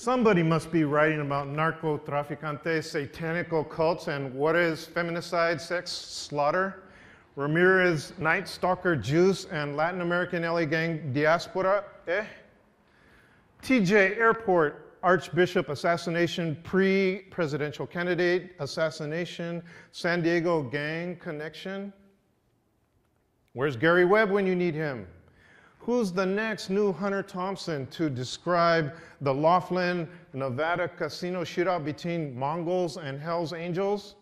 Somebody must be writing about narcotraficantes, satanical cults, and what is feminicide, sex, slaughter, Ramirez, Night Stalker, Juice, and Latin American LA gang diaspora, eh? TJ Airport, Archbishop assassination, pre-presidential candidate assassination, San Diego gang connection. Where's Gary Webb when you need him? Who's the next new Hunter Thompson to describe the Laughlin, Nevada casino shootout between Mongols and Hell's Angels?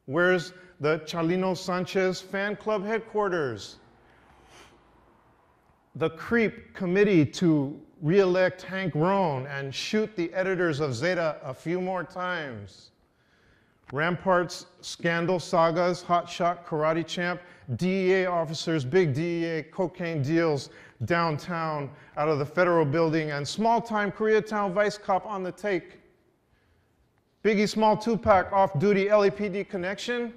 Where's the Chalino Sanchez fan club headquarters? The creep committee to re-elect Hank Roan and shoot the editors of Zeta a few more times. Rampart's scandal sagas, hotshot karate champ, DEA officers, big DEA cocaine deals downtown out of the federal building, and small-time Koreatown vice cop on the take. Biggie Small Tupac off-duty LAPD connection.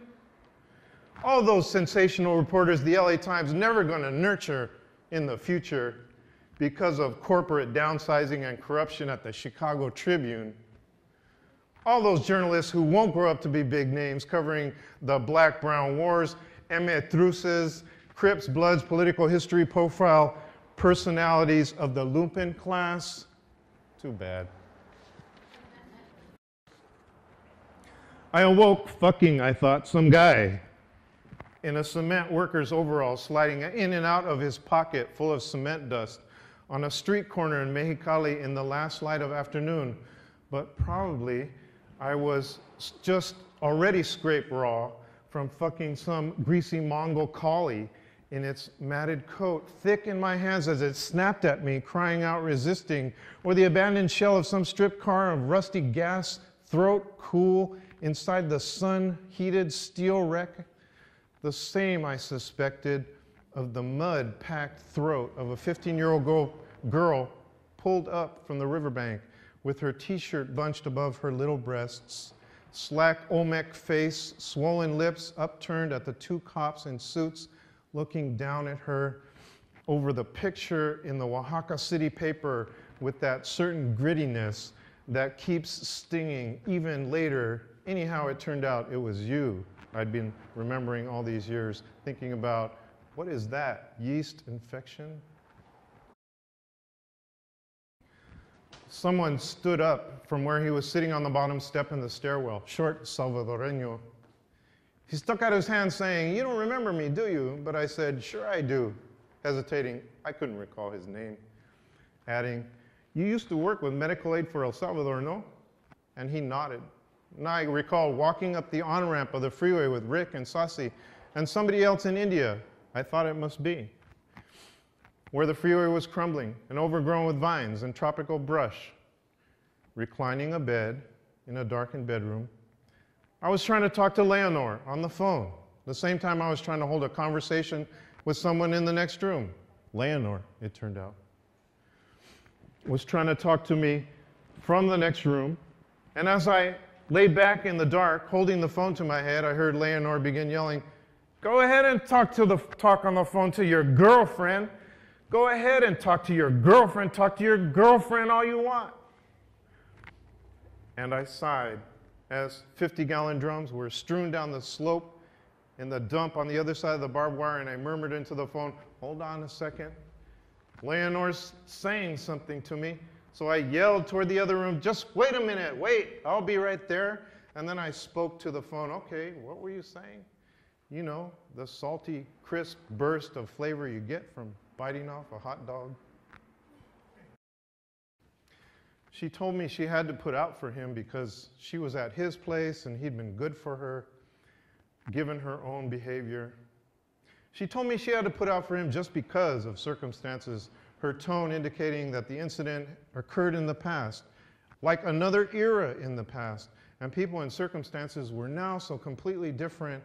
All those sensational reporters the LA Times never going to nurture in the future because of corporate downsizing and corruption at the Chicago Tribune. All those journalists who won't grow up to be big names covering the Black-Brown Wars, Emmett Druce's, Crips, Bloods, political history profile, personalities of the lumpen class. Too bad. I awoke fucking, I thought, some guy in a cement worker's overall sliding in and out of his pocket full of cement dust on a street corner in Mexicali in the last light of afternoon. But probably I was just already scraped raw from fucking some greasy Mongol collie in its matted coat, thick in my hands as it snapped at me, crying out, resisting, or the abandoned shell of some stripped car of rusty gas, throat cool inside the sun-heated steel wreck. The same, I suspected, of the mud-packed throat of a 15-year-old girl pulled up from the riverbank with her t-shirt bunched above her little breasts, slack Olmec face, swollen lips upturned at the two cops in suits looking down at her over the picture in the Oaxaca City paper with that certain grittiness that keeps stinging even later. Anyhow, it turned out it was you I'd been remembering all these years, thinking about, what is that, yeast infection? Someone stood up from where he was sitting on the bottom step in the stairwell, short Salvadoreño. He stuck out his hand saying, "You don't remember me, do you?" But I said, "Sure I do," hesitating. I couldn't recall his name. Adding, "You used to work with Medical Aid for El Salvador, no?" And he nodded. And I recall walking up the on-ramp of the freeway with Rick and Sasi and somebody else in India, I thought it must be, where the freeway was crumbling and overgrown with vines and tropical brush, reclining a bed in a darkened bedroom. I was trying to talk to Leonor on the phone, the same time I was trying to hold a conversation with someone in the next room. Leonor, it turned out, was trying to talk to me from the next room, and as I lay back in the dark, holding the phone to my head, I heard Leonor begin yelling, "Go ahead and talk on the phone to your girlfriend. Go ahead and talk to your girlfriend. Talk to your girlfriend all you want." And I sighed as 50-gallon drums were strewn down the slope in the dump on the other side of the barbed wire, and I murmured into the phone, "Hold on a second. Leonor's saying something to me." So I yelled toward the other room, "Just wait a minute, wait, I'll be right there." And then I spoke to the phone, "Okay, what were you saying?" You know, the salty, crisp burst of flavor you get from biting off a hot dog. She told me she had to put out for him because she was at his place and he'd been good for her, given her own behavior. She told me she had to put out for him just because of circumstances, her tone indicating that the incident occurred in the past, like another era in the past, and people and circumstances were now so completely different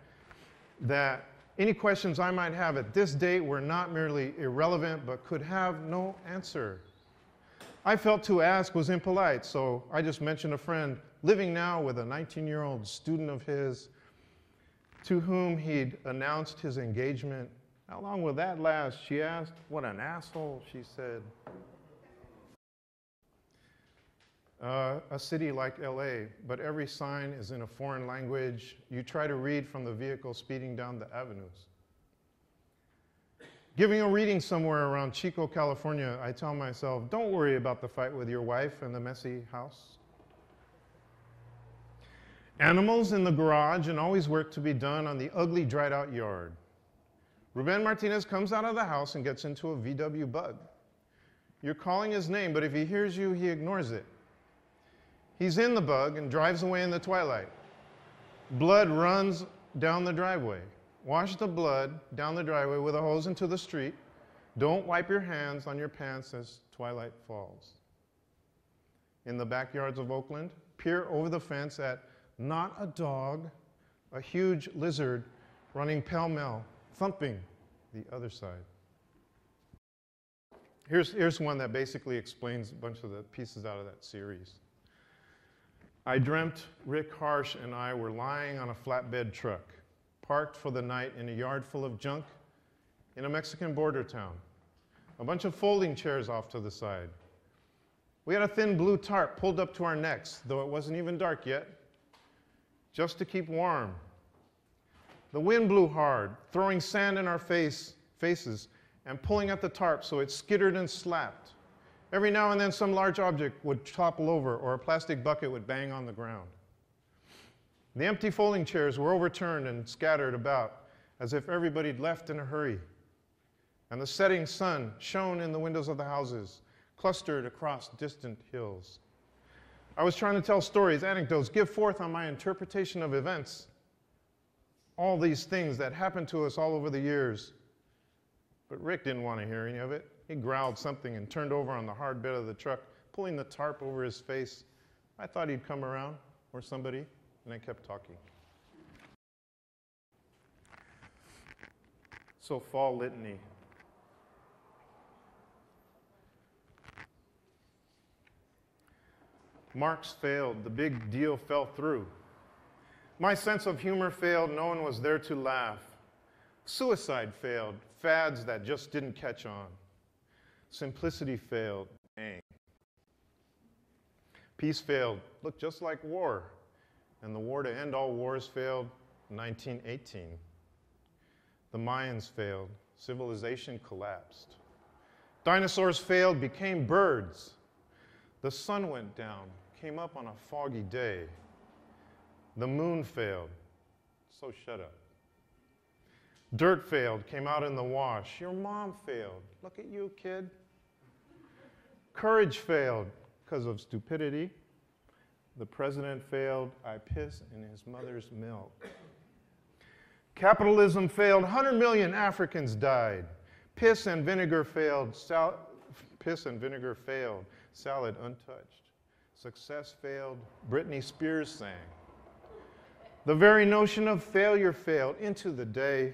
that any questions I might have at this date were not merely irrelevant, but could have no answer. I felt to ask was impolite, so I just mentioned a friend living now with a 19-year-old student of his to whom he'd announced his engagement. "How long will that last?" she asked. "What an asshole," she said. a city like LA, but every sign is in a foreign language. You try to read from the vehicle speeding down the avenues. Giving a reading somewhere around Chico, California, I tell myself, don't worry about the fight with your wife and the messy house. Animals in the garage and always work to be done on the ugly, dried-out yard. Ruben Martinez comes out of the house and gets into a VW Bug. You're calling his name, but if he hears you, he ignores it. He's in the Bug and drives away in the twilight. Blood runs down the driveway. Wash the blood down the driveway with a hose into the street. Don't wipe your hands on your pants as twilight falls. In the backyards of Oakland, peer over the fence at not a dog, a huge lizard running pell-mell, thumping the other side. Here's one that basically explains a bunch of the pieces out of that series. I dreamt Rick Harsh and I were lying on a flatbed truck, parked for the night in a yard full of junk in a Mexican border town. A bunch of folding chairs off to the side. We had a thin blue tarp pulled up to our necks, though it wasn't even dark yet, just to keep warm. The wind blew hard, throwing sand in our faces and pulling at the tarp so it skittered and slapped. Every now and then some large object would topple over or a plastic bucket would bang on the ground. The empty folding chairs were overturned and scattered about as if everybody'd left in a hurry. And the setting sun shone in the windows of the houses, clustered across distant hills. I was trying to tell stories, anecdotes, give forth on my interpretation of events. All these things that happened to us all over the years. But Rick didn't want to hear any of it. He growled something and turned over on the hard bed of the truck, pulling the tarp over his face. I thought he'd come around, or somebody, and I kept talking. So, fall litany. Marx failed. The big deal fell through. My sense of humor failed. No one was there to laugh. Suicide failed. Fads that just didn't catch on. Simplicity failed. Dang. Peace failed. Looked just like war. And the war to end all wars failed in 1918. The Mayans failed. Civilization collapsed. Dinosaurs failed, became birds. The sun went down, came up on a foggy day. The moon failed, so shut up. Dirt failed, came out in the wash. Your mom failed. Look at you, kid. Courage failed because of stupidity. The president failed. I piss in his mother's milk. Capitalism failed. 100 million Africans died. Piss and vinegar failed. Piss and vinegar failed. Salad untouched. Success failed. Britney Spears sang. The very notion of failure failed into the day.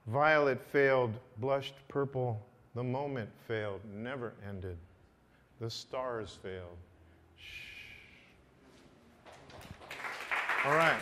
Violet failed, blushed purple. The moment failed, never ended. The stars failed. Shh. All right.